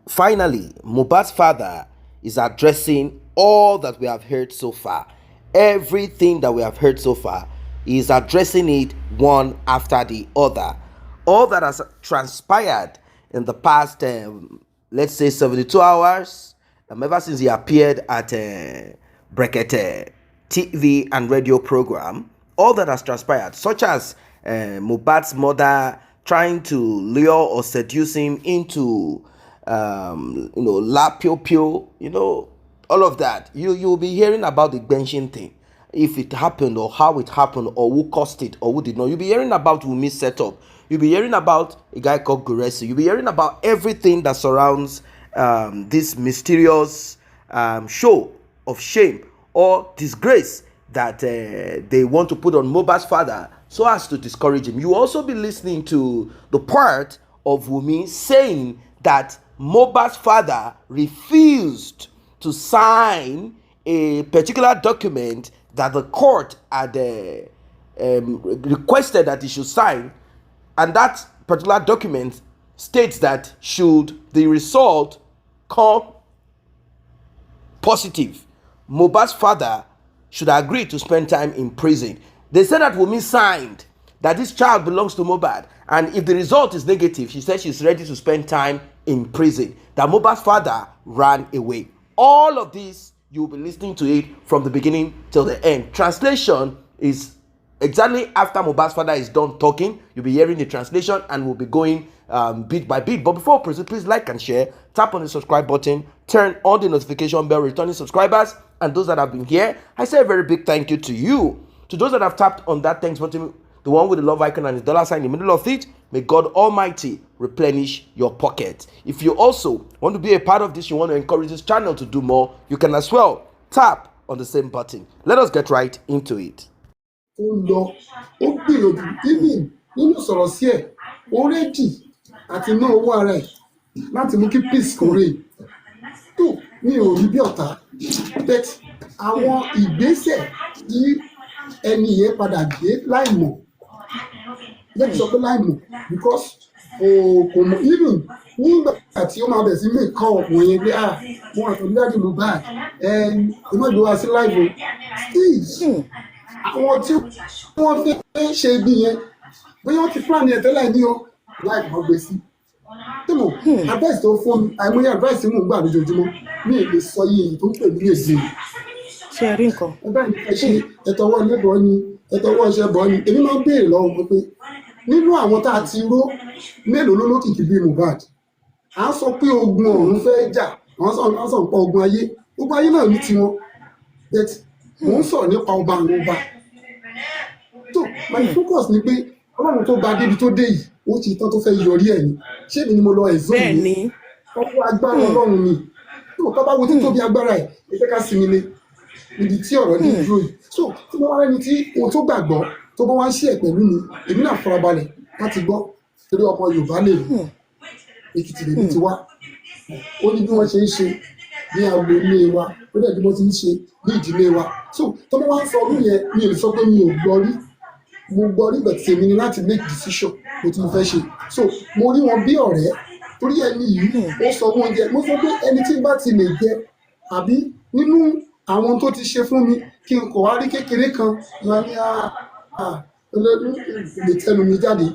Finally, Mohbad's father is addressing all that we have heard so far. Everything that we have heard so far, he is addressing it one after the other. All that has transpired in the past, let's say 72 hours, ever since he appeared at Brekete TV and radio program, all that has transpired, such as Mohbad's mother trying to lure or seduce him into la pio pio, all of that. You'll be hearing about the benching thing, if it happened or how it happened or who caused it or who did not. You'll be hearing about Wunmi's setup. You'll be hearing about a guy called Guresi. You'll be hearing about everything that surrounds this mysterious show of shame or disgrace that they want to put on Mohbad's father so as to discourage him. You will also be listening to the part of Wunmi saying that Mohbad's father refused to sign a particular document that the court had requested that he should sign, and that particular document states that should the result come positive, Mohbad's father should agree to spend time in prison. They said that Wunmi signed that this child belongs to Mohbad, and if the result is negative, she said she's ready to spend time in prison. That Mohbad's father ran away. All of this, you'll be listening to it from the beginning till the end. Translation is exactly after Mohbad's father is done talking. You'll be hearing the translation, and we'll be going bit by bit. But before we proceed, please like and share, tap on the subscribe button, turn on the notification bell, returning subscribers, and those that have been here, I say a very big thank you to you. To those that have tapped on that thanks button, the one with the love icon and the dollar sign in the middle of it, may God Almighty replenish your pocket. If you also want to be a part of this, you want to encourage this channel to do more, you can as well tap on the same button. Let us get right into it. Àti náà owó ara ẹ̀ láti mú kí peace kó reign tó ní òrí bí ọ̀tá bet àwọn ìgbésẹ̀ tí ẹni yẹn padà gbé láìmọ̀ lẹ́yìn sọ pé láìmọ̀ because kò mọ̀ even nígbà tí ó máa bẹ̀ sí make call ọkùnrin yẹn pé wọn àtọ̀jú dájú Mohbad ẹ má gbé wá sí live o still àwọn tí wọ́n fẹ́ ṣe ibi yẹn bóyá wọ́n ti plan yẹn tẹ́lẹ̀ ní o láì mọ̀ gbé sí. Tí mo advice tó fún mi àìmọye advice tí mò ń gbà lójoojúmọ́ mi ò lè sọ iye tó ń pè ní èsì. Ṣé ẹ rí nǹkan? Ẹ bá mi ṣe ẹtọwọ́ ilé bọ́ ni ẹtọwọ́ ọṣẹ bọ́ ni èmi máa ń béèrè lọ́wọ́ mi pé nínú àwọn tá a ti ró mélòó ló lókìkí bíi Mohbad à ń sọ pé ogun ọ̀run fẹ́ jà àwọn sọ nípa ogun ayé náà ní tiwọn but mò ń sọ̀rọ̀ nípa ọba àwọn ọba tó my focus ni pé Ọlọ́run tó bá débi tó dé yìí ó ti tán tó fẹ́ yọrí ẹ̀ ni ṣé mi ni mo lọ ẹ̀zọ́ mi ọkọ̀ agbára Ọlọ́run mi tó bá wo títóbi agbára ẹ̀ ẹ fẹ́ ká sinmi lé níbi tí ọ̀rọ̀ ní dúró yìí so tí wọ́n wá rẹ́ni tí ohun tó gbàgbọ́ tó bá wá ń ṣe ẹ̀ pẹ̀lú mi èmi náà farabalẹ̀ láti gbọ́ torí ọmọ Yorùbá lè rí Èkìtì lèmi ti wá ó ní bí wọ́n ṣe ń ṣe ní agbo ilé wa ó dẹ̀ bí wọ́n ti ń ṣe ní ìdílé wa so tó bá wá ń sọ ọdún yẹn mi ò lè sọ pé mi ò gbọ́ rí mo gbọ́ nígbà tí èmi ni láti make decision mo ti fẹ́ ṣe so mo rí wọn bí ọ̀rẹ́ torí ẹni yìí ó sọ wọn jẹ mo sọ pé ẹni tí bá ti lè jẹ àbí nínú àwọn tó ti ṣe fún mi kí n kò wá rí kékeré kan wọn ní lè tẹnu mi jáde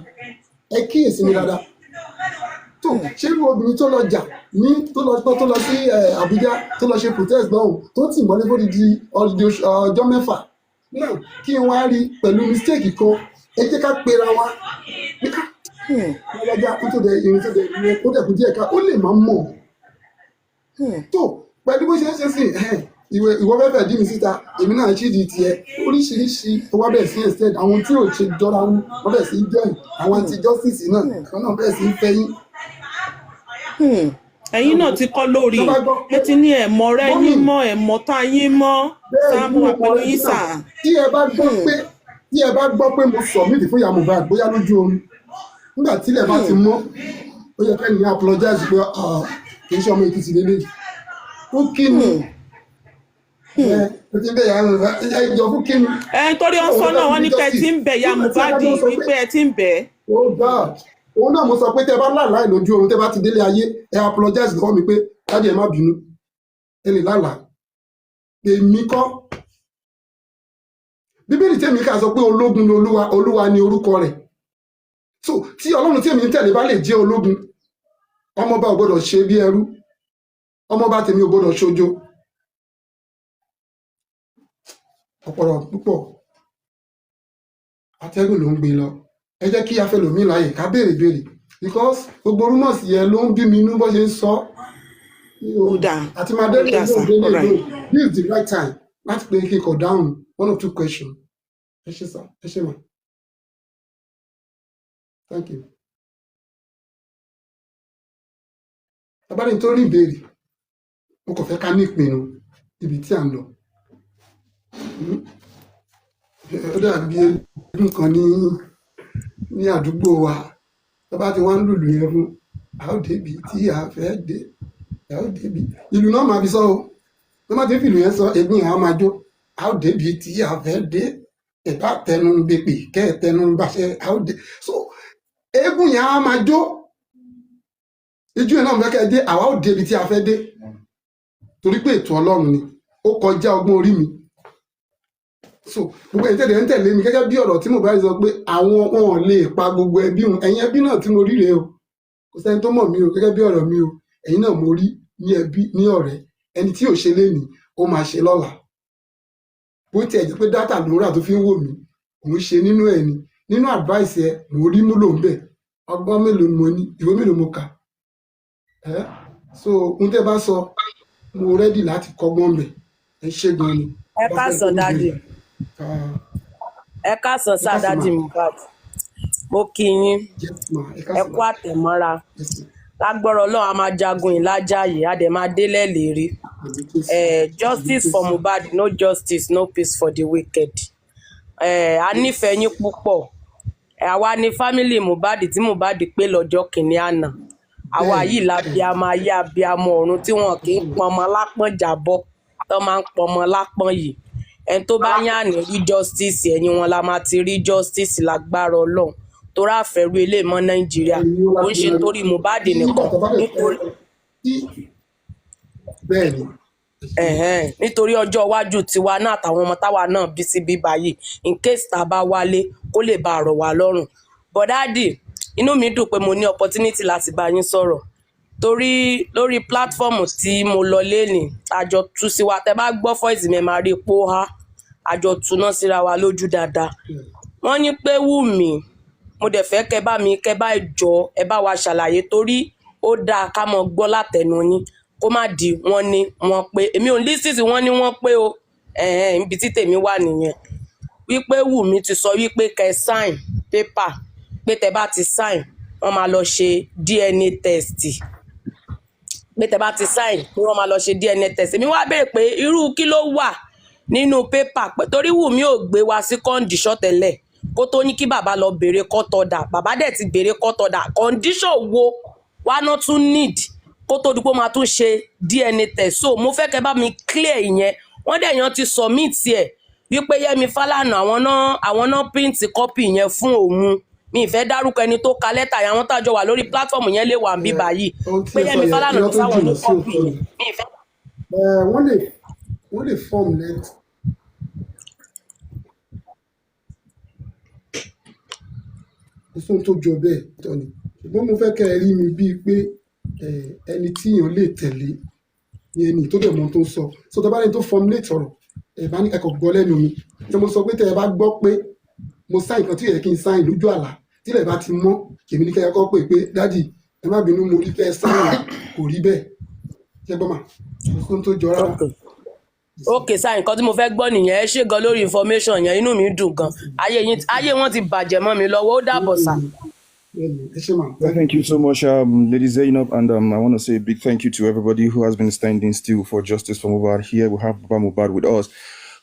ẹ kíyèsí mi dáadáa tó ṣé irú obìnrin tó lọ jà ní tó lọ sí Àbújá tó lọ ṣe protest náà tó tì mọ́lé fún di ọjọ́ mẹ́fà náà kí n wá rí pẹ̀lú mistake kan ẹ jẹ́ ká pera wa níka lọ́jà tó dẹ̀ irin tó dẹ̀ irin ó dẹ̀ kú díẹ̀ ká ó lè má mọ̀ tó pẹ̀lú bó ṣe ń ṣe sí ìwọ fẹ́fẹ́ dí mi síta èmi náà ṣì di tiẹ̀ oríṣiríṣi wọ́n bẹ̀ sí ẹ̀sẹ̀ àwọn tí ò ṣe jọra wọn bẹ̀ sí join àwọn anti justice náà kan náà bẹ̀ sí fẹ́yìn. Ẹ̀yin náà ti kọ́ lórí ẹ ti ní ẹ̀mọ́ rẹ yín mọ́ ẹ̀mọ́ tá yín mọ́ sáàmù àpẹẹrẹ yín sà. Tí ẹ bá gbọ́ pé mo submit fún ìyá Mohbad bóyá lójú oorun nígbà tílẹ̀ bá ti mọ́ ó yẹ kẹ́ni ní apologize pé kì í ṣe ọmọ Èkìtì lélẹ̀ ó kí ni ẹ ti ń bẹ̀ yà ẹjọ́ fún kí ni. Torí ọ̀sán náà wọ́n ní pé ẹ ti ń bẹ̀ ìyá Mohbad wípé ẹ ti ń bẹ̀. Oh God òun náà mo sọ pé tẹ bá lálàá lójú oorun tẹ bá ti délé ayé ẹ apologize lọ́wọ́ mi pé dájú ẹ má bínú ẹ lè lálàá èmi kọ́ bíbélì tèmi kà sọ pé ológun ni olúwa ni orúkọ rẹ̀ so tí ọlọ́run tí èmi ń tẹ̀lé bá lè jẹ́ ológun ọmọọba ò gbọdọ̀ ṣe bí ẹrú ọmọọba tèmi ò gbọdọ̀ ṣojo ọ̀pọ̀lọ̀ púpọ̀ atẹ́gùn ló ń gbé lọ ẹ jẹ́ kí afẹ́lòmí láàyè ká béèrè because gbogbo rumors yẹn ló ń bí mi inú bó ṣe ń sọ àti máa délé lóò this is the right time láti pé kí n kọ̀ dáhùn one or two questions ẹ ṣé sà ẹ ṣé mà thank you. abáni tó rí ìbéèrè mo kàn fẹ́ ká ní ìpinnu ibi tí à ń lọ ó dàbí nǹkan ní àdúgbò wa tó bá ti wá ń lùlù yẹn fún a ó débi tí a fẹ́ dé a ó débi ìlú náà máa fi sọ o tó má ti fìlù yẹn sọ egun yẹn á máa jó a ó débi tí a fẹ́ dé ẹ̀bá tẹnu bèpè kẹ́ ẹ̀ tẹnu bàṣẹ a ó dé so egun yẹn á máa jó ijú yẹn náà fẹ́ kẹ́ ẹ dé àwa ó débi tí a fẹ́ dé torí pé ètò Ọlọ́run ni ó kọjá ọgbọ́n orí mi so gbogbo ẹ̀yin tẹ̀lé ń tẹ̀lé mi gẹ́gẹ́ bí ọ̀rọ̀ tí Mohbad sọ pé àwọn wọn ò lè pa gbogbo ẹbí wọn ẹ̀yin ẹbí náà tí mo rí rèé o kò sẹ́ni tó mọ̀ mí o gẹ́gẹ́ bí ọ̀rọ̀ mi o ẹ̀yin náà mo rí ní ẹbí ní ọ̀rẹ́ ẹni tí ò ṣe lénìí ó máa ṣe lọ́la bó tiẹ̀ jẹ́ pé dátà ló ń rà tó fi ń wò mí òun ṣe nínú ẹ̀ ni nínú advice ẹ mo rí múlò ń bẹ̀ ọgbọ́n mélòó ni mo ní ìwé mélòó mo kà so ohun tẹ́ bá sọ mo rẹ́dì láti kọ́gbọ́n bẹ̀ ẹ ṣé gan ni. ẹ káàsán dáàdì ẹ káàsán sáà dáàdì Mohbad mo kí yín ẹ kú àtẹ̀mọ́ra lágbọ́rọ̀ Ọlọ́run a máa jagun ìlàjà yìí a dẹ̀ máa délẹ̀ lérí justice for Mohbad no justice no peace for the wicked a nífẹ̀ẹ́ yín púpọ̀ àwa ni fámìlì Mohbad tí Mohbad pé lọ́jọ́ kìíní àná àwa yìí lábíàmọ ayé abíàmọ ọ̀run tí wọn kì í pọnmọ lápọ́n jábọ́ tó máa ń pọnmọ lápọ́n yìí ẹni tó bá yàn ní rí justice ẹ̀yìn wọn la máa ti rí justice lágbára Ọlọ́run torí àfẹ́rú ilé mọ́ Nàìjíríà ó ń ṣe torí Mohbad nìkan nítorí ọjọ́ iwájú tiwa náà àtàwọn ọmọ táwa náà bí síbí báyìí in case tá a bá wálé kó lè bá rọ̀ wá lọ́rùn bọ́dádì inú mi dùn pé mo ní opportunity láti bá yín sọ̀rọ̀ torí lórí platform tí mo lọ lénìí àjọ tú sí wa tẹ́ bá gbọ́ voice mi máa rí pó ha àjọ túná síra wa lójú dáadáa wọ́n ní pé Wunmi mo dẹ̀ fẹ́ kẹ́ bá ìjọ ẹ bá wa ṣàlàyé torí ó dáa ká mọ gbọ́ látẹnu yín kó má di wọ́n ní wọ́n pé èmi ò ní sísì wọ́n ní wọ́n pé o ibi tí tèmi wà nìyẹn wípé Wunmi ti sọ wípé kẹ́ sign paper pé tẹ́ bá ti sign wọ́n máa lọ ṣe DNA test pé tẹ́ bá ti sign pé wọ́n máa lọ ṣe DNA test èmi wá béèrè pé irú kí ló wà nínú pépà torí Wunmi ò gbé wa sí condition tẹ́lẹ̀ kó tó ní kí bàbá lọ béèrè court order bàbá dẹ̀ ti béèrè court order condition wo wá náà tún need kó tó dúpọ́ máa tún ṣe DNA test so mo fẹ́ kẹ́ bá mi clear ìyẹn wọ́n dẹ̀ yan ti submit ẹ̀ wípé Yẹmi Fálànà àwọn náà print copy yẹn fún òun mi ìfẹ́ dárúkọ ẹni tó ka lẹ́tà yẹn àwọn tájọ wà lórí platform yẹn lè wà ń bí báyìí pé Yẹmi Fálànà tó sáwọn ní copy yẹn mi ìfẹ́. wọ́n lè form lẹ́tà. ìsún tó jọ bẹ́ẹ̀ tọ́ ni ṣùgbọ́n mo fẹ́ kẹ́ ẹ rí mi bíi pé ẹni tí èèyàn lè tẹ̀lé ni ẹni tó dẹ̀ mọ́ tó ń sọ so tó bá ní tó formulate ọ̀rọ̀ ẹ̀ bá ní ẹ̀kọ́ gbọ́ lẹ́nu mi tí mo sọ pé tẹ́ ẹ bá gbọ́ pé mo sáìn nǹkan tí yẹ kí n sáìn lójú àlá tílẹ̀ bá ti mọ́ èmi ní kẹ́kẹ́ kọ́ pé dádì ẹ má bínú mo rí fẹ́ sáìn kò rí bẹ́ẹ̀ ṣé gbọ́n mà ìsún tó jọ rárá. Okay sáà nǹkan tí mo fẹ́ gbọ́ nìyẹn ẹ ṣé gan lórí information yẹn inú mi dùn gan ayé wọn ti bàjẹ́ mọ́ mi lọ́wọ́ ó dàbọ̀ sà. Thank you so much, Lady Zainab, and I want to say a big thank you to everybody who has been standing still for justice for Mohbad. Here we have Baba Mohbad with us.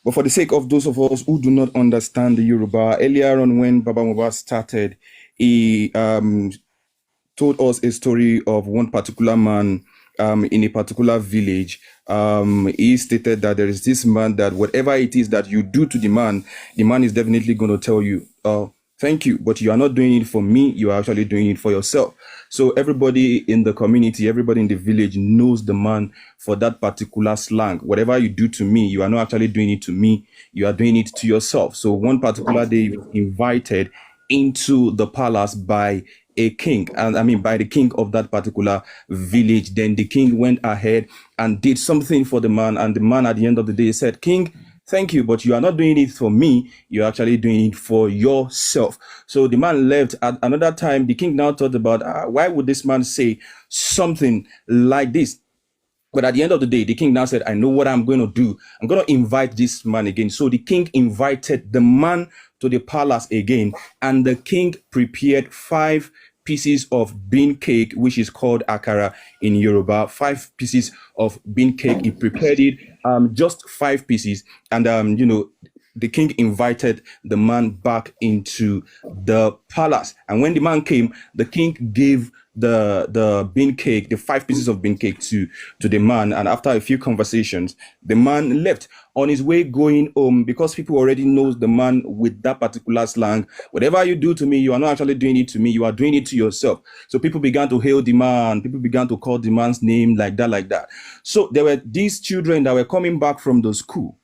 But for the sake of those of us who do not understand the Yoruba, earlier on when Baba Mohbad started, he told us a story of one particular man in a particular village. He stated that there is this man that whatever it is that you do to the man is definitely going to tell you. Thank you, but you are not doing it for me. You are actually doing it for yourself. So everybody in the community, everybody in the village knows the man for that particular slang. Whatever you do to me, you are not actually doing it to me. You are doing it to yourself. So one particular day, he was invited into the palace by a king, and I mean by the king of that particular village. Then the king went ahead and did something for the man, and the man at the end of the day said, "King, thank you, but you are not doing it for me. You're actually doing it for yourself." So the man left. At another time, the king now thought about, why would this man say something like this? But at the end of the day, the king now said, I know what I'm going to do. I'm going to invite this man again. So the king invited the man to the palace again, and the king prepared 5 pieces of bean cake, which is called akara in Yoruba. 5 pieces of bean cake. He prepared it, just 5 pieces. And, the king invited the man back into the palace. And when the man came, the king gave the bean cake, the 5 pieces of bean cake to the man. And after a few conversations, the man left on his way going home, because people already knows the man with that particular slang. Whatever you do to me, you are not actually doing it to me. You are doing it to yourself. So people began to hail the man. People began to call the man's name like that. So there were these children that were coming back from the school.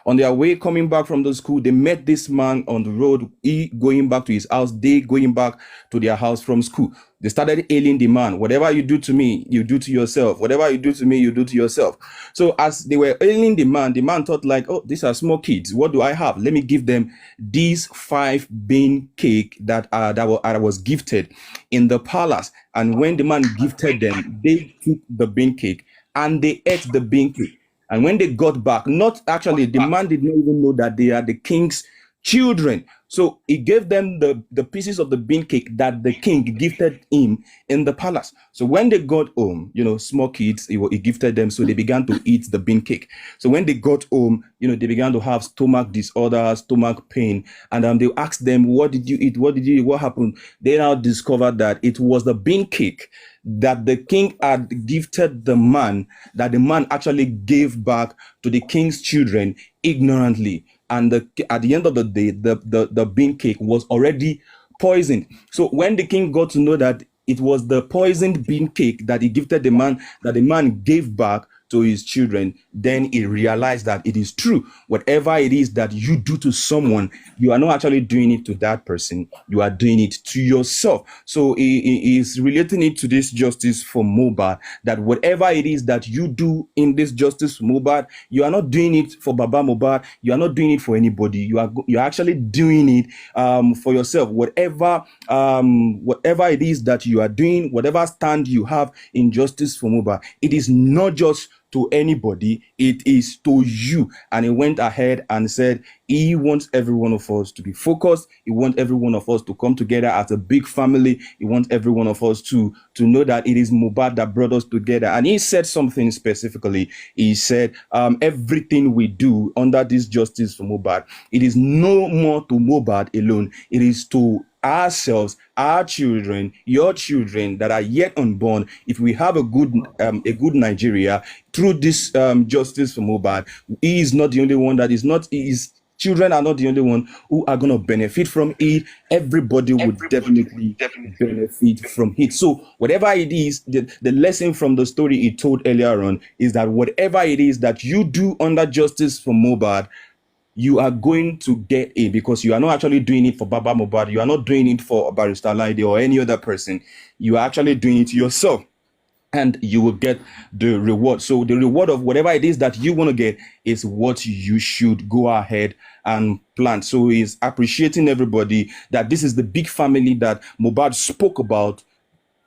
On their way coming back from the school, they met this man on the road, he going back to his house, they going back to their house from school. They started hailing the man. Whatever you do to me, you do to yourself. Whatever you do to me, you do to yourself. So as they were hailing the man thought like, oh, these are small kids. What do I have? Let me give them these 5 bean cake that I was gifted in the palace. And when the man gifted them, they took the bean cake and they ate the bean cake. And when they got back, not actually, the man did not even know that they are the king's children. So he gave them the pieces of the bean cake that the king gifted him in the palace. So when they got home, small kids, he gifted them. So they began to eat the bean cake. So when they got home, they began to have stomach disorders, stomach pain. And they asked them, what did you eat? What happened? They now discovered that it was the bean cake that the king had gifted the man, that the man actually gave back to the king's children ignorantly. And at the end of the day, the bean cake was already poisoned. So when the king got to know that it was the poisoned bean cake that he gifted the man, that the man gave back to his children, then he realized that it is true. Whatever it is that you do to someone, you are not actually doing it to that person. You are doing it to yourself. So he is relating it to this justice for Mohbad, that whatever it is that you do in this justice for Mohbad, you are not doing it for Baba Mohbad. You are not doing it for anybody. You are actually doing it for yourself. Whatever it is that you are doing, whatever stand you have in justice for Mohbad, it is not just to anybody, it is to you. And he went ahead and said he wants every one of us to be focused. He wants every one of us to come together as a big family. He wants every one of us to know that it is Mohbad that brought us together. And he said something specifically. He said, everything we do under this justice for Mohbad, it is no more to Mohbad alone. It is to ourselves, our children, your children that are yet unborn. If we have a good Nigeria through this justice for Mohbad, he is not the only one that is not. His children are not the only one who are going to benefit from it. Everybody would definitely benefit from it. So whatever it is, the lesson from the story he told earlier on is that whatever it is that you do under justice for Mohbad, you are going to get it, because you are not actually doing it for Baba Mohbad. You are not doing it for Barrister Laide or any other person. You are actually doing it yourself, and you will get the reward. So the reward of whatever it is that you want to get is what you should go ahead and plan. So he's appreciating everybody that this is the big family that Mohbad spoke about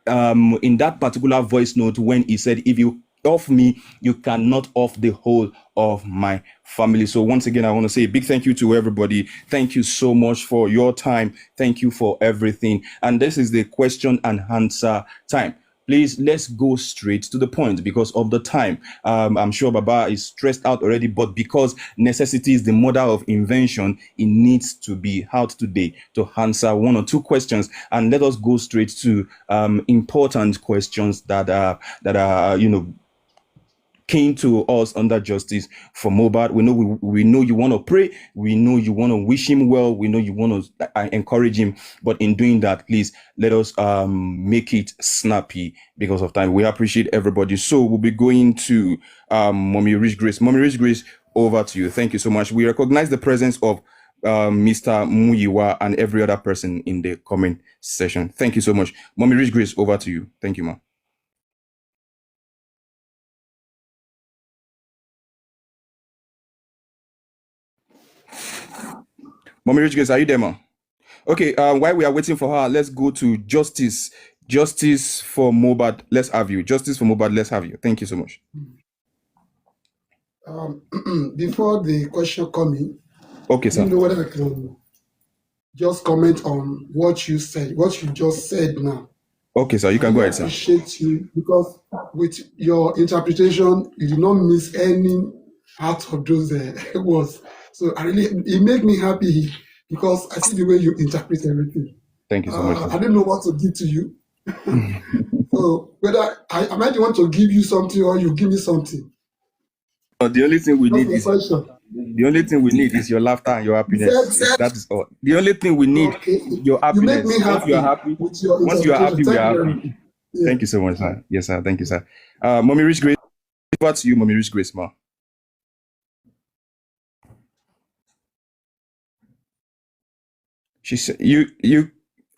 in that particular voice note when he said, if you off me, you cannot off the whole of my family. So once again, I want to say a big thank you to everybody. Thank you so much for your time. Thank you for everything. And this is the question and answer time. Please, let's go straight to the point because of the time. I'm sure Baba is stressed out already, but because necessity is the mother of invention, it needs to be out today to answer 1 or 2 questions. And let us go straight to important questions that are keen to us under justice for Mohbad. We know you want to pray. We know you want to wish him well. We know you want to encourage him. But in doing that, please let us make it snappy because of time. We appreciate everybody. So we'll be going to Mommy Rich Grace. Mommy Rich Grace, over to you. Thank you so much. We recognize the presence of Mr. Muyiwa and every other person in the comment session. Thank you so much. Mommy Rich Grace, over to you. Thank you, ma. Mommy Rich Grace, are you there, ma? Okay, while we are waiting for her, let's go to Justice. Justice for Mohbad, let's have you. Justice for Mohbad, let's have you. Thank you so much. Before the question coming, okay, sir. You know whether I can just comment on what you said, what you just said now. Okay, sir, you can go ahead, sir. I appreciate you because with your interpretation, you did not miss any out of those words. So it made me happy because I see the way you interpret everything. Thank you so much, sir. I don't know what to give to you. So whether I might want to give you something or you give me something. The only thing we need is your laughter and your happiness. That is all. The only thing we need is your happiness. You make me happy. Once you are happy, we are happy. Yeah. Thank you so much, sir. Yes, sir. Thank you, sir. Mommy Rich Grace, over to you, Mommy Rich Grace, ma. She said, you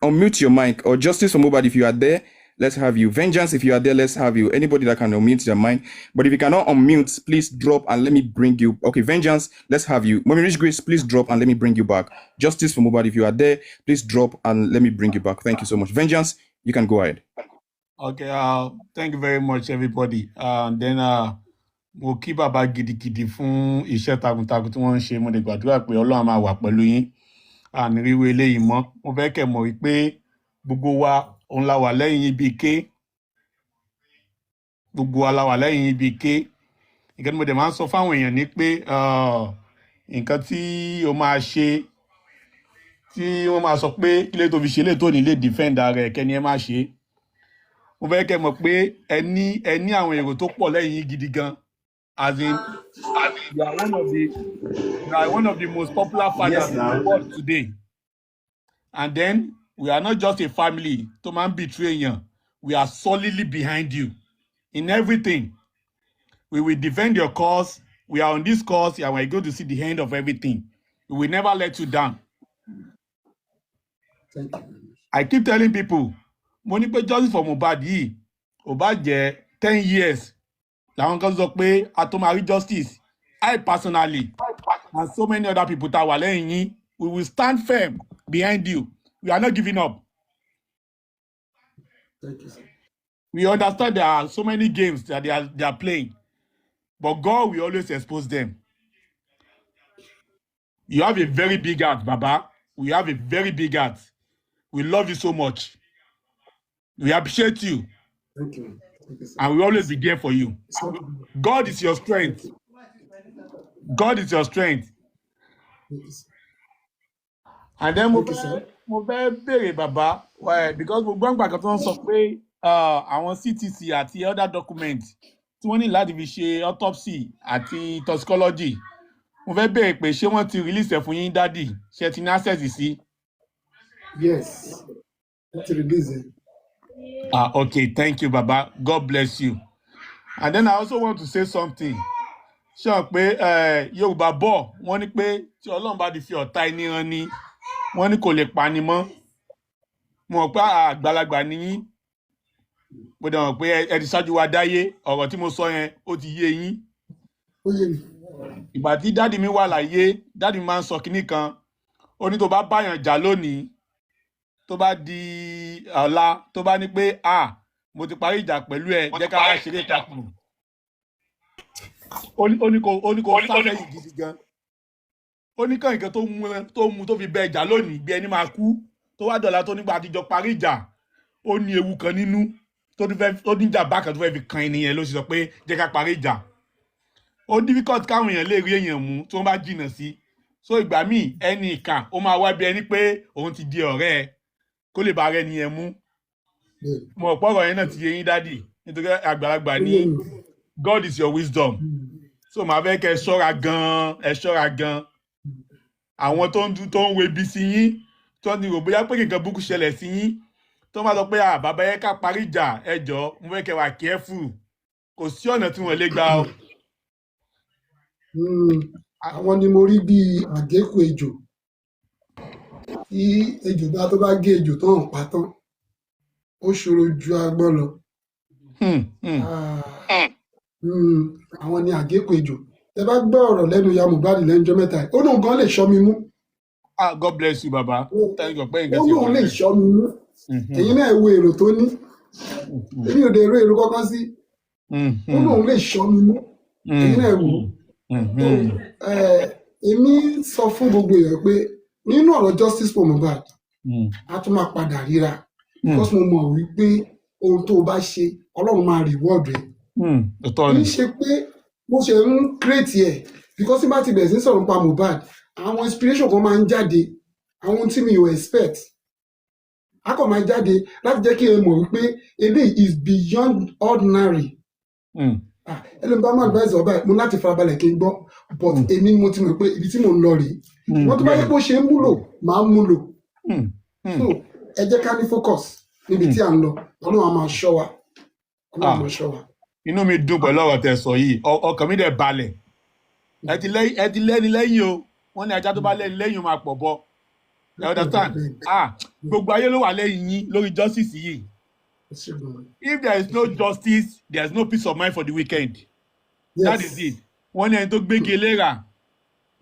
unmute your mic, or Justice for Mohbad, if you are there, let's have you. Vengeance, if you are there, let's have you. Anybody that can unmute their mic. But if you cannot unmute, please drop and let me bring you. Okay, Vengeance, let's have you. Mommy Rich Grace, please drop and let me bring you back. Justice for Mohbad, if you are there, please drop and let me bring you back. Thank you so much. Vengeance, you can go ahead. Okay, thank you very much, everybody. Then mo kí bàbá gidigidi fún iṣẹ́ takuntakun tí wọ́n ń ṣe. Mo lè gbàdúrà pé Ọlọ́run máa wà pẹ̀lú yín. Àníríwé eléyìí mọ́. Mo fẹ́ kẹ́ mọ̀ wípé gbogbo wa òun la wà lẹ́yìn yín bíi ké. Gbogbo wa la wà lẹ́yìn yín bíi ké. Nǹkan tí mo dẹ̀ máa ń sọ fáwọn èèyàn ni pé nǹkan tí o máa ṣe tí wọ́n máa sọ pé kílé tó fi ṣe lè tó ní lè defend ara ẹ̀ kẹ́ni ẹ má ṣe. Mo fẹ́ kẹ́ mọ̀ pé ẹ ní àwọn èrò tó pọ̀ lẹ́yìn yín gidi gan. As in, you are one of the most popular fathers in the world today. And then we are not just a family to man betray you. We are solidly behind you in everything. We will defend your cause. We are on this cause and we're going to see the end of everything. We will never let you down. Thank you. I keep telling people, money pay justice for Mohbad yìí, ó bá jẹ́ 10 years. Làwọn kan sọ pé atomari justice. I personally and so many other people that wà lẹ́yìn yín, we will stand firm behind you. We are not giving up. Thank you, sir. We understand there are so many games that they are playing, but God will always expose them. You have a very big heart, Baba. We have a very big heart. We love you so much. We appreciate you. Thank you. Thank you, sir. And we always be there for you. God is your strength. God is your strength. And then mo fẹ́ béèrè bàbá because gbogbo àgbà kan tó ń sọ pé àwọn CTC àti other document tí wọ́n ní láti fi ṣe autopsy àti toxicology. Mo fẹ́ béèrè pé ṣé wọ́n ti release ẹ̀ fún yín dádì? Ṣé ti ní access sí? Yes. Let's release it. Okay, thank you, Baba. God bless you. And then I also want to say something. Ṣé pé Yorùbá bọ̀ wọ́n ní pé tí Ọlọ́run bá di fi ọ̀tá ẹni hàn ni wọ́n ní kò lè pani mọ́. Mo mọ̀ pé àgbàlagbà ni yín. Mo dẹ̀ mọ̀ pé ẹ ti ṣáájú wa dáyé, ọ̀rọ̀ tí mo sọ yẹn ó ti yé yín. Ó yé mi. Ìgbà tí dádì mi wà láyé, dádì mi máa ń sọ kinní kan. Ó ní tó bá báyàn jà lónìí, tó bá di ọ̀la, tó bá ní pé mo ti parí ìjà pẹ̀lú ẹ, jẹ́ ká wá ṣeré takùn. Ó ní kò sáfẹ́yìn gidi gan. Ó ní kàn nǹkan tó mú tó fi bẹ ìjà lónìí bí ẹni máa kú, tó wá dọ̀la tó nígbà àtijọ́ parí ìjà, ó ní ewu kan nínú tó ní ìjà bákan tó fẹ́ fi kan ènìyàn ló sì sọ pé jẹ́ ká parí ìjà. Ó difficult káwọn èèyàn lè rí èèyàn mú tí wọ́n bá jìnnà sí. So ìgbà míì ẹni ìkà ó máa wá bí ẹni pé òun ti di ọ̀rẹ́ ẹ kó lè bá rẹ nìyẹn mú. Mo ọ̀pọ̀ ọ̀rọ̀ yẹn náà ti yé yín dádì nítorí àgbàlagbà ní God is your wisdom. So màá fẹ́ kẹ́ ẹ ṣọ́ra gan. Àwọn tó ń wo ibi sí yín, tó ní rò bóyá pé nǹkan burúkú ṣẹlẹ̀ sí yín, tó máa sọ pé bàbá yẹn ká parí ìjà, ẹ jọ̀ọ́, mo fẹ́ kẹ́ wà careful. Kò sí ọ̀nà tí wọ́n lè gbà o. Àwọn ni mo rí bíi àgékù ejò. Tí ejò tó bá gé ejò tó hàn pa tán, ó ṣòro ju agbọ́n lọ. Àwọn ni àgékù ejò. Tẹ bá gbọ́ ọ̀rọ̀ lẹ́nu ìyá Mohbad lẹ́nujọ́ mẹ́ta yìí, ó lóun gan lè ṣọ́ mi mú. God bless you, baba. Thank you. Ó lóun lè ṣọ́ mi mú. Ẹ̀yin náà wo èrò tó ní. Èmi ò dé èrò kankan sí. Ó lóun lè ṣọ́ mi mú. Ẹ̀yin náà wò ó. Èmi sọ fún gbogbo èèyàn pé nínú ọ̀rọ̀ justice for Mohbad, a tún máa padà ríra. Because mo mọ̀ wípé ohun tó o bá ṣe, Ọlọ́run máa reward rẹ̀. Kì í ṣe pé mo ṣe ń create ẹ̀, because tí bá ti bẹ̀rẹ̀ sí sọ̀rọ̀ nípa Mohbad, àwọn inspiration kan máa ń jáde, àwọn tí mi ò expect. A kàn máa jáde láti jẹ́ kí ẹ mọ̀ wípé eléyìí is beyond ordinary. Ẹlẹ́mi bá máa advise ọba ẹ̀ mo láti farabalẹ̀ kí n gbọ́, but èmi mo ti mọ̀ pé ibi tí mò ń lọ rèé. Wọ́n tó bá yẹ kó ṣe ń múlò, máa ń múlò. So ẹ jẹ́ ká ní focus níbi tí à ń lọ, Ọlọ́run á máa ṣọ́ wa. Ọlọ́run á máa ṣọ́ wa. Inú mi dùn pẹ̀lú ọ̀rọ̀ tẹ́ sọ yìí, ọkàn mi dẹ̀ balẹ̀. Ẹ ti lẹ́ni lẹ́yìn o, wọ́n ní ajá tó bá lẹ́ni lẹ́yìn máa pọ̀ bọ́. You understand? Gbogbo ayé ló wà lẹ́yìn yín lórí justice yìí. If there is no justice, there is no peace of mind for the weekend. Yes. That is it. Wọ́n ní ẹni tó gbégi eléra,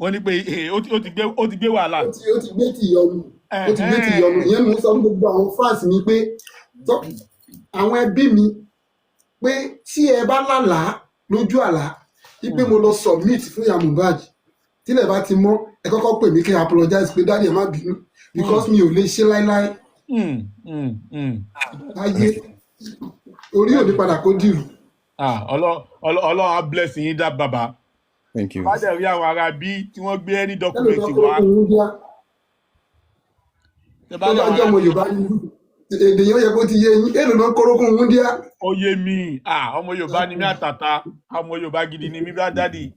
wọ́n ní pé ó ti gbé wàhálà. Ó ti gbé tìyọnu. Ó ti gbé tìyọnu. Ìyẹn mo sọ fún gbogbo àwọn fans mi pé àwọn ẹbí mi pé tí ẹ bá lálàá lójú àlá wípé mo lọ submit fún ìyá Mohbad, tílẹ̀ bá ti mọ́ ẹ kọ́kọ́ pè mí kí n apologize pé dáàdì ẹ má bínú, because mi ò lè ṣe láíláí. Ayé orí ò ní padà kó dìrù. Ọlọ́run á bless yín dá bàbá. Thank you. Bá dẹ̀ rí àwọn ará bí tí wọ́n gbé ní dọ́kúmẹ̀ntì wá. Tó bá jẹ́ ọmọ Yorùbá ni èdè yẹn yẹ kó ti yé yín, èlò náà kórókùn wúndíá. Ó yé mi, ọmọ Yorùbá ni mí àtàtà, ọmọ Yorùbá gidi ni mí bá dádì.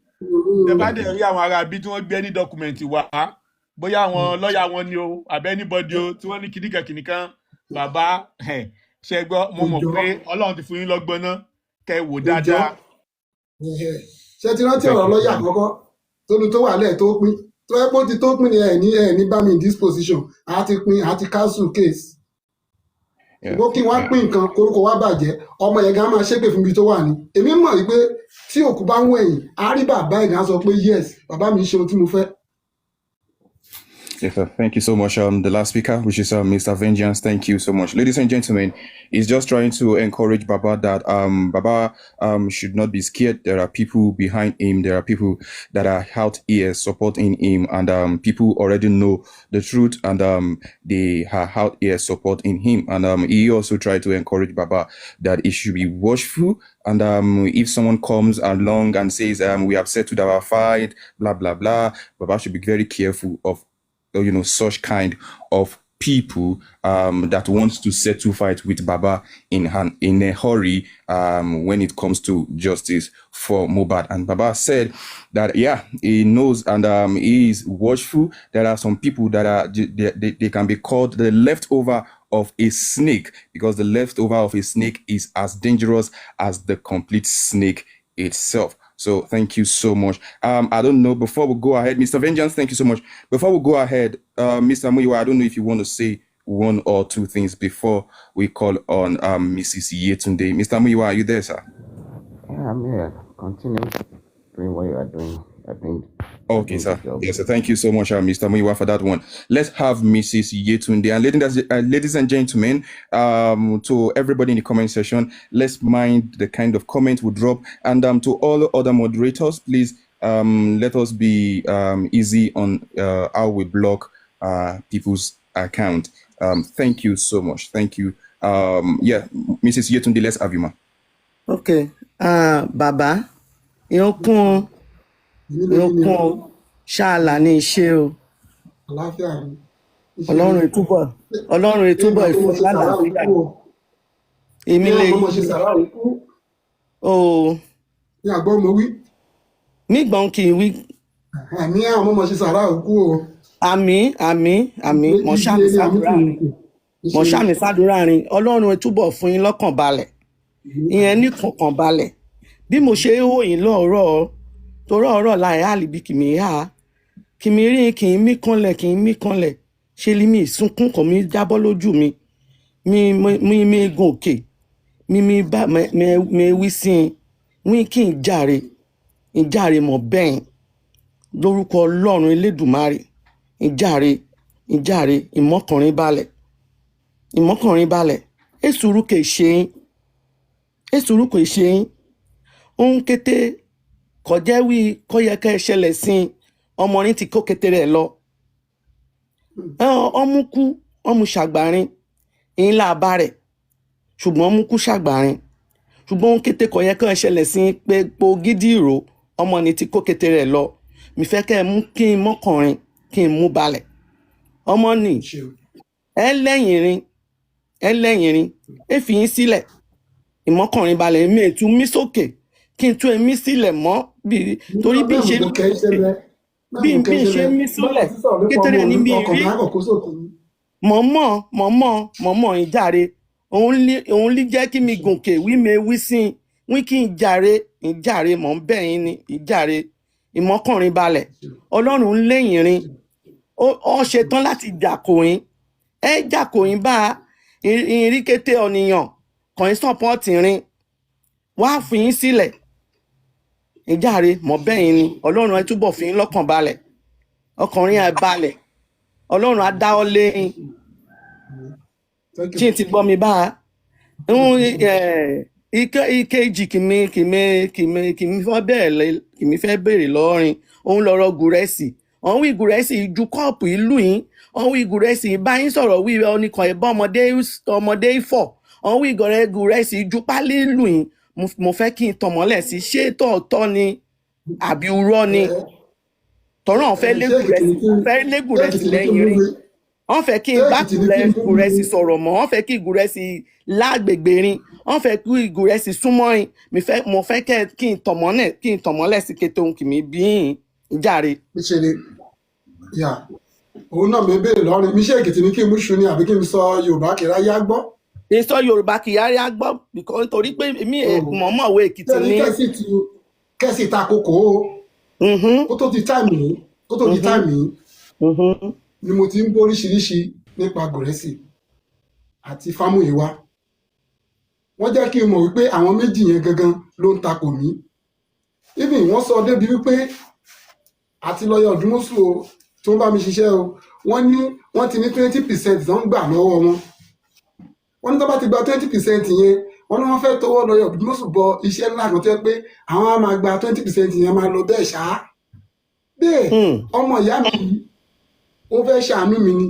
Tẹ bá dẹ̀ rí àwọn ará bí tí wọ́n gbé ní dọ́kúmẹ̀ntì wá, bóyá àwọn lọ́ọ̀yà wọn ni o, àbẹ́ anybody o, tí wọ́n ní kìnnìkan, bàbá ṣe gbọ́, mo mọ̀ pé Ọlọ́run ti fún yín lọ́gbọ́n náà, kẹ́ wò dáadáa. Ṣé ti rántí ọ̀rọ̀ lọ́ọ̀yà àkọ́kọ́ tó wà lẹ́ẹ̀ tó pín, tó yẹ pé ó ti tó pín ní ẹ̀ bá mi in this position, a ti pín, a ti cancel case. Ṣùgbọ́n kí wọ́n pín nǹkan korúkọ wá bàjẹ́, ọmọ yẹn gan máa ṣépè fún ibi tó wà ní. Èmi mọ̀ wípé tí òkú bá ń wẹ̀yìn, a rí bàbá ẹ̀ gan sọ pé yes, bàbá mi ṣe ohun tí mo fẹ́. Yes, sir. Thank you so much. The last speaker, which is Mr. Vengeance, thank you so much. Ladies and gentlemen, he's just trying to encourage Baba that Baba should not be scared. There are people behind him. There are people that are out here supporting him, and people already know the truth, and they are out here supporting him. And he also tried to encourage Baba that he should be watchful. And if someone comes along and says, we have settled our fight, blah, blah, blah, Baba should be very careful of such kind of people that wants to settle fight with Baba in a hurry when it comes to justice for Mohbad. And Baba said that he knows and he is watchful. There are some people that they can be called the leftover of a snake, because the leftover of a snake is as dangerous as the complete snake itself. So thank you so much. I don't know, before we go ahead, Mr. Vengeance, thank you so much. Before we go ahead, Mr. Muyiwa, I don't know if you want to say one or two things before we call on Mrs. Yetunde. Mr. Muyiwa, are you there, sir? Yeah, I'm here. Continue doing what you are doing. I think. Okay, sir. Yes, sir. Thank you so much, Mr. Muyiwa, for that one. Let's have Mrs. Yetunde. And ladies and gentlemen, to everybody in the comment section, let's mind the kind of comment we drop. And to all other moderators, please let us be easy on how we block people's account. Thank you so much. Thank you. Mrs. Yetunde, let's have you, ma. Okay. Baba, yokun ṣáàlà ní iṣẹ́ o. Ọlọ́run ìtúbọ̀ ìfún lálàáfíà. Èmi lè o ní àgbọ̀ mo wí nígbọ̀n kì í wí àmì àwọn ọmọ ṣe sàrà òkú o àmì mọ̀ ibi ṣàmì ẹni sádùúrà àmúkùn rìn òkè mọ̀ ṣàmì sádùúrà rìn ọlọ́run ẹ túbọ̀ fún yín lọ́kàn balẹ̀ ìyẹn ní kọ̀ọ̀kan balẹ̀ bí mo ṣe hó yín lọ́ọ̀rọ̀ torí ọ̀rọ̀ láì àlìbí kìmí hà kìmí rí kì í mí kanlẹ̀ ṣe lè mi ìsunkún kan mi jábọ́ lójú mi gun òkè mi wí sí i wí kí n jàre mọ̀ bẹ́ẹ̀ lórúkọ ọlọ́run elédùmarè ìjàre ìmọ́kànrin balẹ̀ èsùrù kè ṣe yín ohun kété kọjá wí kọ́yẹ́kẹ́ ṣẹlẹ̀ sí i ọmọrin ti kó kété rẹ̀ lọ ọmú kú ọmú ṣàgbàrin ìyín làbá rẹ̀ ṣùgbọ́n ọmú kú ṣàgbàrin ṣùgbọ́n ohun kété kọ̀yẹ́kẹ́ ṣẹlẹ̀ sí i pé po gidi ìró ọmọ ni ti kó kété rẹ̀ lọ mi fẹ́ kẹ́ ẹ mú kí n mọ́kànrin kí n mú balẹ̀ ọmọ nì ẹ lẹ́yìn rin ẹ fi yín sílẹ̀ ìmọ́kànrin balẹ̀ mi ètú mí sókè kí n tún ẹmí sílẹ̀ mọ́ torí bí ṣe mí sílẹ̀ kékeré ní mi rí mọ̀mọ́ ìjàre òun lè jẹ́ kí mi gòkè wí mi wí sí i wí kí n ìjàre mọ̀ ń bẹ̀ yín ni ìjàre ìmọ́kànrin balẹ̀ ọlọ́run lẹ́yìn rin ó ṣetán láti jàkòyìn jàkòyìn bá ìrìkété ọ̀nìyàn kàn sọ́pọ́ọ̀tì rin wá fi yín sílẹ̀ ìjàre mọ̀ bẹ́yìn ni ọlọ́run ẹ túbọ̀ fi yín lọ́kàn balẹ̀ ọkùnrin ẹ balẹ̀ ọlọ́run á dáwọ́ léyìn tí n ti gbọ́ mi bá ìkejì kìmí fẹ́ bèrè lọ́rin òun lọ́rọ̀ gùrẹ́sì ọ̀hún wí gùrẹ́sì ju kọ́ọ̀pù ìlú yín ọ̀hún wí gùrẹ́sì bá yín sọ̀rọ̀ wí oníkan ẹ̀bá ọmọdé ìfọ̀ ọ̀hún wí gùrẹ́sì ju pálí ìlú yín mo fẹ́ kí n tọ̀mọ́lẹ̀ sí ṣé tọ̀ọ̀tọ̀ ni àbí urọ́ ni tọ́rọ̀ wọn fẹ́ lé gùrẹ́sì lẹ́yìn rí wọ́n fẹ́ kí n bá gùrẹ́sì sọ̀rọ̀ mọ́ wọ́n fẹ́ kí gùrẹ́sì lágbègbè rin wọ́n fẹ́ kí gùrẹ́sì súnmọ́ rin mo fẹ́ kí n tọ̀mọ́lẹ̀ sí kété ohun kìmí bí yín jàre. òun náà mi béèrè lọ́rin mi ṣe èkìtì ní kí n mú ṣu ni àbí kí n sọ yorùbá kìí ráyá gbọ́. sọ yorùbá kìí ráyá gbọ́ nítorí pé mi mọ̀ọ́mọ̀wé èkìtì ní. kẹ́sì ta kókó ó tó di táìmù ni mo ti ń bóríṣiríṣi nípa gòrẹ́sì àti fámúyíwá wọ́n jẹ́ kí n mọ̀ wípé àwọn méjì yẹn gangan ló ń takò mí even wọ́n sọ débi wípé àti lọ́yà ọ̀dúnmọ́sù o tó ń bá mi ṣiṣẹ́ o wọ́n ní wọ́n ti ní 20% tó ń gbà lọ́wọ́ wọ́n ní tó bá ti gba 20% yẹn wọ́n ní wọ́n fẹ́ tọwọ́ lọ́yà ọ̀dúnmọ́sù bọ iṣẹ́ ńlá kan tó yẹ pé àwọn á máa gba 20% yẹn máa lọ bẹ́ẹ̀ ṣá bẹ́ẹ̀ ọmọ ìyá mi ó fẹ́ ṣàánú mi ni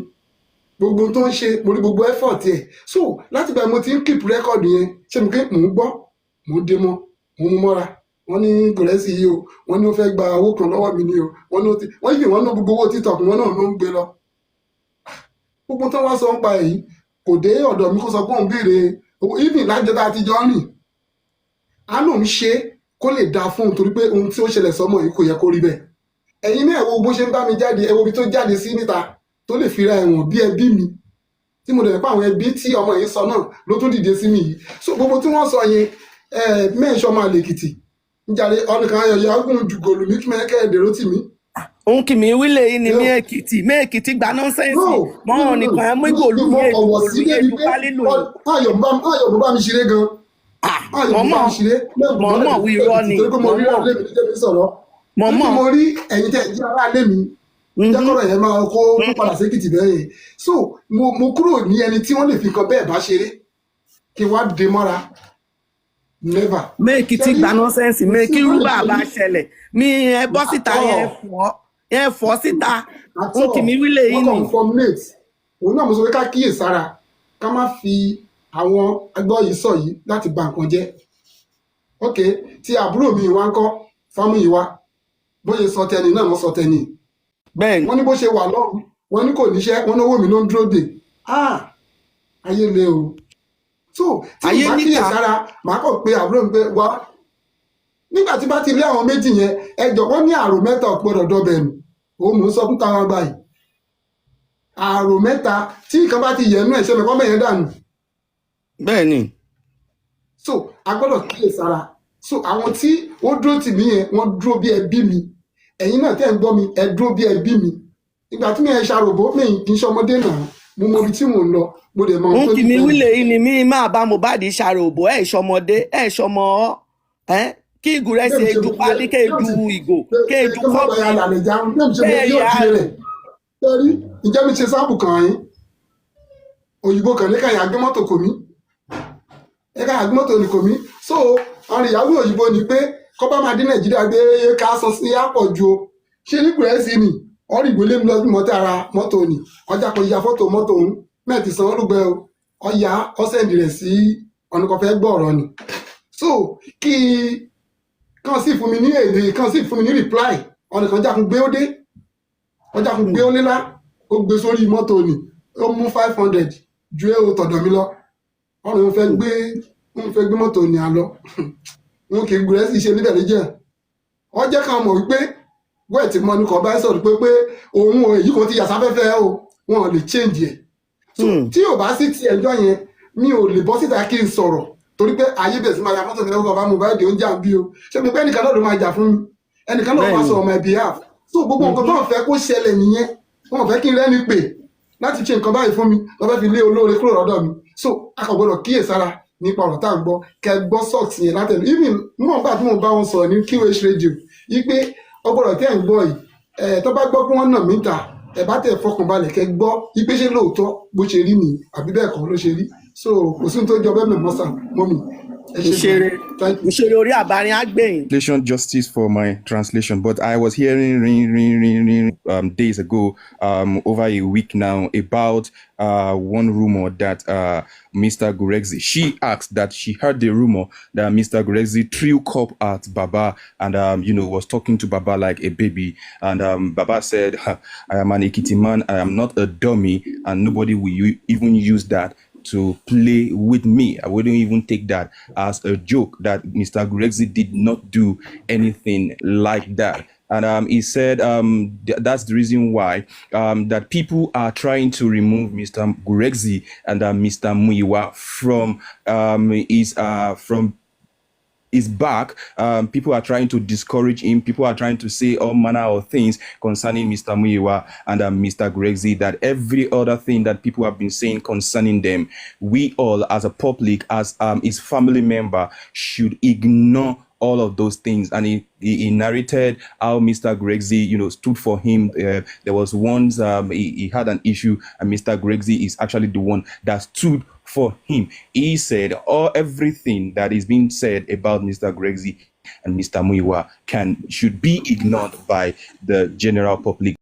gbogbo tó ń ṣe mo rí gbogbo effort ẹ̀ so láti bá mo ti ń keep record yẹn ṣé mo ké mò ń gbọ́ mò ń dé mọ́ mò ń mú mọ́ra wọ́n ní gòrẹ́sì yìí o wọ́n ní ó fẹ́ gba owó kan lọ́wọ́ mi ni o wọ́n yìí wọ́n ná gbogbo owó TikTok wọn náà ló ń gbé lọ gbogbo tó wá sọ ń pa èyí kò dé ọ̀dọ̀ mi kó sọ pé òun béèrè owó even lájọta àtijọ́ rìn àánú ń ṣe kó lè dáa fún un torí pé ohun tí ó ṣẹlẹ̀ sọ́mọ yìí kò yẹ kó rí bẹ́ẹ̀ ẹ̀yin náà wo bó ṣe ń bá mi jáde ẹ wo ibi tó jáde sí níta tó lè fira ẹ̀wọ̀n bí ẹbí mi tí mo dẹ̀ pa àwọn ẹbí tí ọmọ yìí sọ náà ló tún dìde sí mi yìí so gbogbo tí wọ́n sọ yẹn mẹ́ẹ̀ṣọ́ máa lè kìtì njàre ọ̀nìkan ayọ̀yọ̀ ọ̀gùn jùgòlù mi kí mẹ́kẹ́ ẹ̀dẹ̀rọ tì mí. òun kì mí wílé yìí ni mí èkìtì gba nọ́ńsẹ́ǹsì mọ́ ọ̀nìkan ẹ̀ mú ìgòlù yẹn ju pálí lò yìí. ayọ̀ bó bá mi ṣeré gan. mọ̀mọ́ wí irọ́ ni mọ̀mọ́ mo rí ẹ̀yin tẹ̀ jí ara lé mi jẹ́kọ̀rọ̀ yẹn máa kó padà sékìtì bẹ́ẹ̀ yẹn so mo kúrò ní ẹni tí wọ́n lè fi kan bẹ́ẹ̀ bá ṣeré kí wọ́n á dé mọ́ra never. Mẹ́ẹ̀kìtì gba nọ́sẹ̀nsì mẹ́ẹ̀kì rúbà bá ṣẹlẹ̀ mi ẹ bọ́ síta yẹn fọ́ síta n kì mí wílé yìí ni. wọ́n kàn formulate òun náà mo sọ pé ká kíyè sára ká má fi àwọn agbọ́ yìí sọ yìí láti bà nǹkan jẹ́ ok tí àbúrò mi wá ń kọ́ fámú yìí wá bóyá sọ tẹni náà mo sọ tẹni bẹ́ẹ̀ni wọ́n ní bó ṣe wà lọ́rùn wọ́n ní kò níṣẹ́ wọ́n ní owó mi ló ń dúró dè ayé le o so tí mo bá kíyè sára màá kàn pé àbúrò mi pé wá nígbà tí bá ti lé àwọn méjì yẹn ẹjọ́ wọ́n ní àrò mẹ́ta ọ̀pọ̀dọ̀ dọ́bẹ̀ nù òun mò ń sọ fún táwọn àgbà yìí àrò mẹ́ta tí nǹkan bá ti yẹnu ẹ̀ ṣẹlẹ̀ kọ́mọ̀ yẹn dànù. bẹ́ẹ̀ ni. so a gbọ́dọ̀ kíyèsára so àwọn tí wọ́n dúró tì mí yẹn wọ́n dúró bí ẹbí mi ẹ̀yin náà tẹ́ ń gbọ́ mi ẹ dúró bí ẹbí mi ìgbà tí mi ẹ ṣàròbó mi kì í ṣọmọdé náà mo mọ ibi tí mò ń lọ mo dẹ̀ mọ ohun tó ń kì mí wílé yìí ni mí máa bá Mohbad ṣàròbó ẹ̀ ṣọmọdé ẹ̀ ṣọmọ kí ìgò rẹ̀ ṣe ju pálí kéèdú ìgò kéèdú kọ́ọ̀pù ǹjẹ́ mi ṣe sáàbù kan yín òyìnbó kan ní káyà gbé mọ́tò kò mí ẹ̀ka àgbé mọ́tò ní kò mí so ọ̀rìn ìyàwó òyìnbó ni pé kọ́bá máa dín Nàìjíríà gbé ká sọ sí àpọ̀jù o ṣé ní gúrẹ́sì ni ọ̀rìn ìgbó lé mi lọ bí mọ́tò ara mọ́tò ni ọjà kò ya fọ́tò mọ́tò òun mẹ́ẹ̀tì san olùgbẹ́ o ọ̀yà ọ̀sẹ̀ǹdì rẹ̀ sí ọ̀nà kan fẹ́ gbọ́ ọ̀rọ̀ ni so kí kàn sì fún mi ní èdè kàn sì fún mi ní reply ọ̀nà kan jákun gbé ó dé ọjà kún gbé ó nílá ó gbé sórí mọ́tò ni ó mú 500 ju èrò tọ̀dọ̀ mi lọ ọ̀rọ̀ òun fẹ́ gbé mọ́tò ní àlọ́ wọn kì í gbé sí iṣẹ́ níbẹ̀ níjẹ́ ọ jẹ́ ká mọ̀ wípé wẹ́ẹ̀ tí mo ní kọ́ bá sọ̀rọ̀ pé òun èyí kan ti yà sáfẹ́fẹ́ o wọn ò lè change ẹ̀ tí ò bá sí ti ẹjọ́ yẹn mi ò lè bọ́ síta kí n sọ̀rọ̀ torí pé ayé bẹ̀rẹ̀ sí máa ya mọ́tò nílẹ̀ bàbá Mohbad ó ń jà bí o ṣé mi pé ẹnìkan náà ló máa jà fún mi ẹnìkan náà máa sọ on my behalf so gbogbo nǹkan tó ń fẹ́ kó ṣẹlẹ̀ nìyẹn wọn ò fẹ́ kí n rẹ́ni pè láti ṣe nǹkan báyìí fún mi lọ́ fẹ́ fi lé olóore kúrò lọ́dọ̀ mi so a kò gbọdọ̀ kíyèsára nípa ọ̀rọ̀ tá à ń gbọ́ kẹ gbọ́ sọ́ọ̀tì yẹn látẹ̀lé even níwọ̀n bá tí mo bá wọn sọ̀rọ̀ ní QH radio yí pé ọgbọ̀rọ̀ tẹ́ ń gbọ́ yìí tó bá gbọ́ pé wọ́n nà mí ta ẹ̀ bá tẹ̀ fọkànbalẹ̀ kẹ gbọ́ yí pé ṣé lóòótọ́ bó ṣe rí nìyí àbí bẹ́ẹ̀ kọ́ ló ṣe rí so kò sí ní tó jọ bẹ́ẹ̀ mẹ́mọ́sà mọ́mì. Translation justice for my translation, but I was hearing days ago, over a week now, about one rumor that Mr. Gurexi, she asked that she heard the rumor that Mr. Gurexi threw cup at Baba and was talking to Baba like a baby, and Baba said, "I am an Ekiti man, I am not a dummy, and nobody will even use that to play with me. I wouldn't even take that as a joke, that Mr. Gurexi did not do anything like that." And he said that's the reason why that people are trying to remove Mr. Gurexi and Mr. Muiwa from his back. People are trying to discourage him. People are trying to say all manner of things concerning Mr. Muiwa and Mr. Gurexi, that every other thing that people have been saying concerning them, we all as a public, as his family member, should ignore all of those things. And he narrated how Mr. Gurexi, stood for him. There was once he had an issue, and Mr. Gurexi is actually the one that stood for him. He said everything that is being said about Mr. Gurexi and Mr. Muiwa should be ignored by the general public.